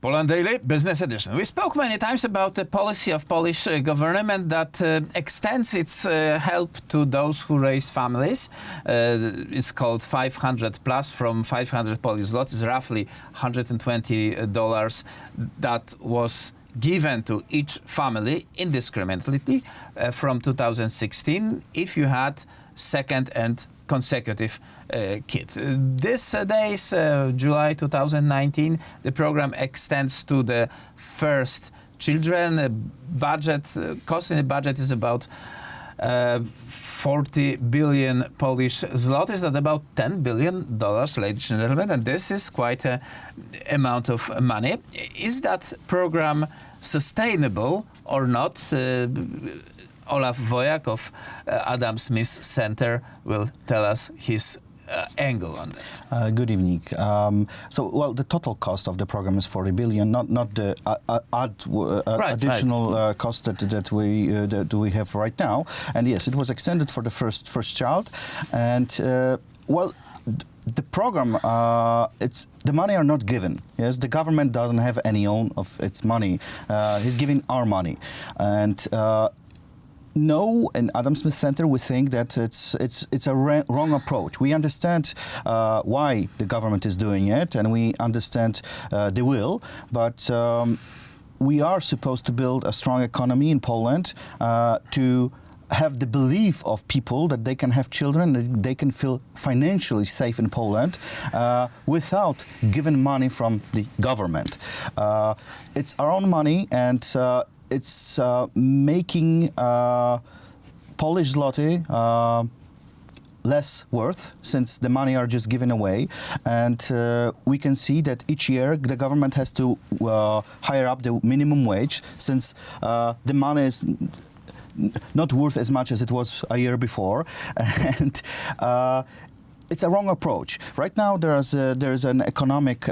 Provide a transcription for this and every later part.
Poland Daily Business Edition. We spoke many times about the policy of Polish government that extends its help to those who raise families. It's called 500 plus from 500 Polish Zloty, roughly $120 that was given to each family indiscriminately from 2016 if you had second and consecutive kid. This days, July 2019, the program extends to the first children. Cost in the budget is about 40 billion Polish zlotys, that's about $10 billion, ladies and gentlemen, and this is quite an amount of money. Is that program sustainable or not? Olaf Wojak of Adam Smith Center will tell us his angle on that. Good evening. Well, the total cost of the program is 40 billion, not the additional cost that we have right now. And yes, it was extended for the first child. And well, the program, the money are not given. Yes, the government doesn't have any own of its money. He's giving our money, and. No, in Adam Smith Center, we think that it's a wrong approach. We understand why the government is doing it, and we understand the will, but we are supposed to build a strong economy in Poland to have the belief of people that they can have children, that they can feel financially safe in Poland without giving money from the government. It's our own money, and it's making Polish Zloty less worth, since the money are just given away, and we can see that each year the government has to hire up the minimum wage, since the money is not worth as much as it was a year before, and it's a wrong approach. Right now, there is an economic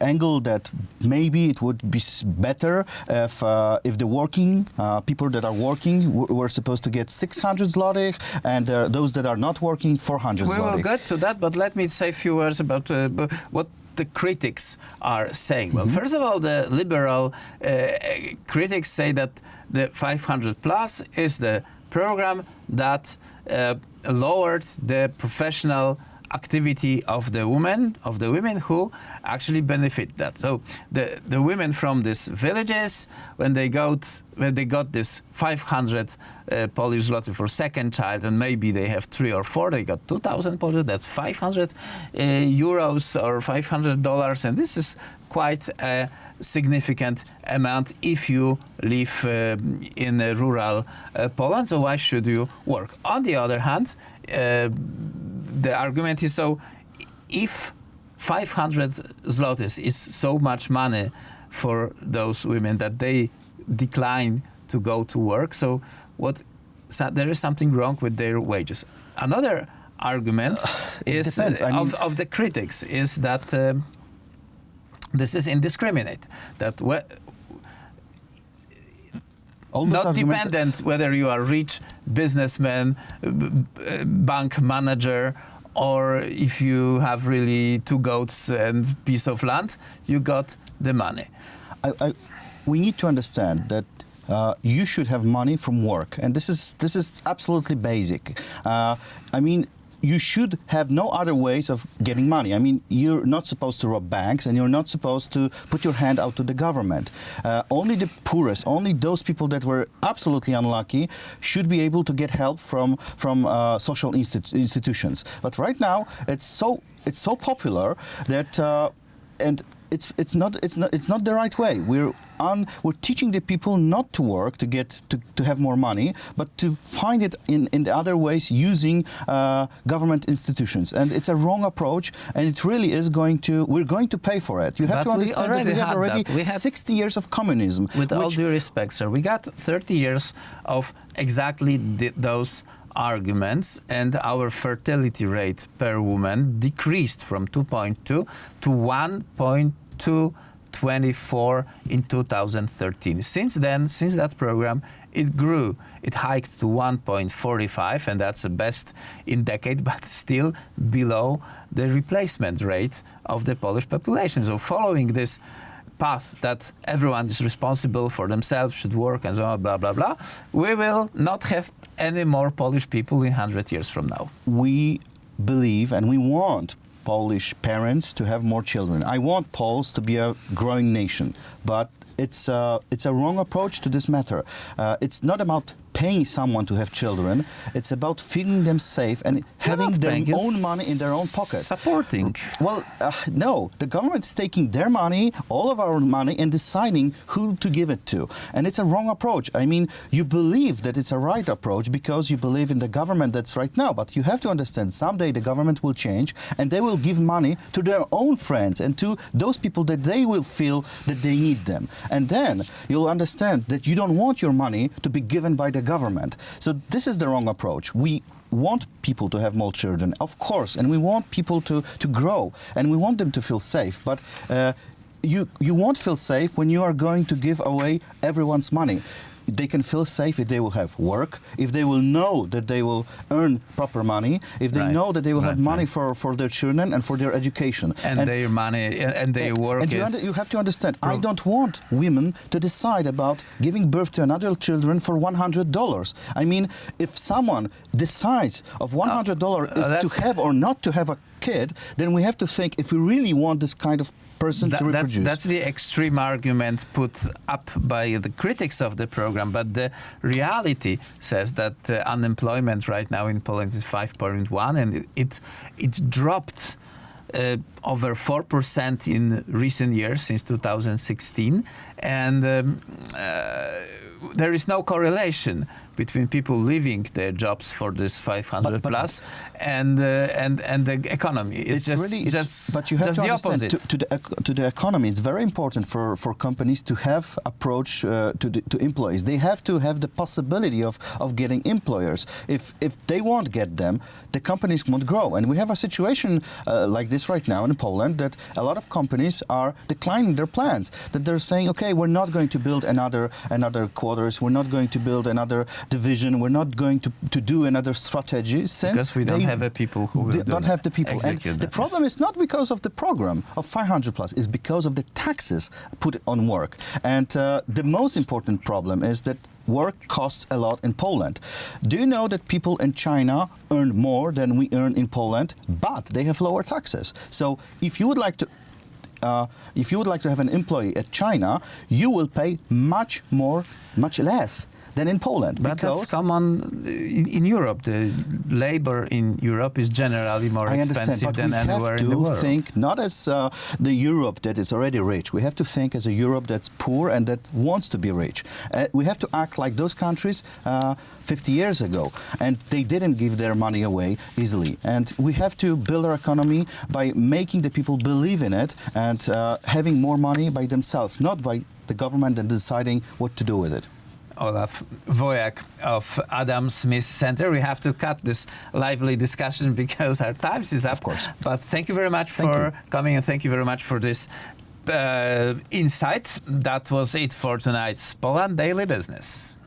angle that maybe it would be better if the working people that are working were supposed to get 600 zloty, and those that are not working 400 zloty. We will get to that, but let me say a few words about what the critics are saying. Well, first of all, the liberal critics say that the 500 plus is the program that lowered the professional activity of the women who actually benefit that. So the women from these villages, when they got this 500 Polish zloty for second child, and maybe they have 3 or 4, they got 2,000 Polish. That's 500 euros or $500, and this is quite a significant amount if you live in rural Poland. So why should you work? On the other hand, the argument is, so if 500 zlotys is so much money for those women that they decline to go to work, so there is something wrong with their wages. Another argument is of the critics is that this is indiscriminate, that not dependent whether you are rich businessman, bank manager, or if you have really 2 goats and piece of land, you got the money. We need to understand that you should have money from work, and this is absolutely basic. I mean, you should have no other ways of getting money. I mean, you're not supposed to rob banks, and you're not supposed to put your hand out to the government. Only the poorest, only those people that were absolutely unlucky should be able to get help from social institutions. But right now, it's so popular that and it's not the right way. We're teaching the people not to work to have more money, but to find it in the other ways using government institutions, and it's a wrong approach. And it really is we're going to pay for it. You have to understand that we have already 60 years of communism. With all due respect, sir, we got 30 years of exactly those arguments, and our fertility rate per woman decreased from 2.2 to 1.224 in 2013. Since then, since that program, it grew. It hiked to 1.45, and that's the best in decade, but still below the replacement rate of the Polish population. So following this path that everyone is responsible for themselves, should work and so on, blah, blah, blah, we will not have any more Polish people in 100 years from now. We believe and we want Polish parents to have more children. I want Poles to be a growing nation, but it's a wrong approach to this matter. It's not about paying someone to have children. It's about feeling them safe and having their own money in their own pocket. Supporting. Well, no. The government is taking their money, all of our money, and deciding who to give it to. And it's a wrong approach. I mean, you believe that it's a right approach because you believe in the government that's right now. But you have to understand, someday the government will change and they will give money to their own friends and to those people that they will feel that they need them. And then you'll understand that you don't want your money to be given by the government. So this is the wrong approach. We want people to have more children, of course, and we want people to grow, and we want them to feel safe. But you won't feel safe when you are going to give away everyone's money. They can feel safe if they will have work, if they will know that they will earn proper money, if they know that they will have money for their children and for their education. And their money and their work and you have to understand, I don't want women to decide about giving birth to another children for $100. I mean, if someone decides of $100 is to have or not to have a kid, then we have to think if we really want this kind of person to reproduce. That's the extreme argument put up by the critics of the program, but the reality says that unemployment right now in Poland is 5.1, and it dropped over 4% in recent years, since 2016, and there is no correlation between people leaving their jobs for this 500 plus and the economy. It's just but you have just to the understand, opposite. to the economy, it's very important for companies to have approach to employees. They have to have the possibility of getting employers. If they won't get them, the companies won't grow. And we have a situation like this right now in Poland, that a lot of companies are declining their plans. That they're saying, okay, we're not going to build another quarters. We're not going to build another division. We're not going to do another strategy, since because we don't have the people who will don't have the people. And the that. problem is not because of the program of 500 plus, it's because of the taxes put on work. And the most important problem is that work costs a lot in Poland. Do you know that people in China earn more than we earn in Poland, but they have lower taxes? So if you would like to have an employee at China, you will pay much less than in Poland. But that's common in Europe. The labor in Europe is generally more expensive than anywhere in the world. We have to think not as the Europe that is already rich. We have to think as a Europe that's poor and that wants to be rich. We have to act like those countries 50 years ago, and they didn't give their money away easily. And we have to build our economy by making the people believe in it and having more money by themselves, not by the government and deciding what to do with it. Olaf Wojak of Adam Smith Center. We have to cut this lively discussion because our time is up. Of course. But thank you very much for coming, and thank you very much for this insight. That was it for tonight's Poland Daily Business.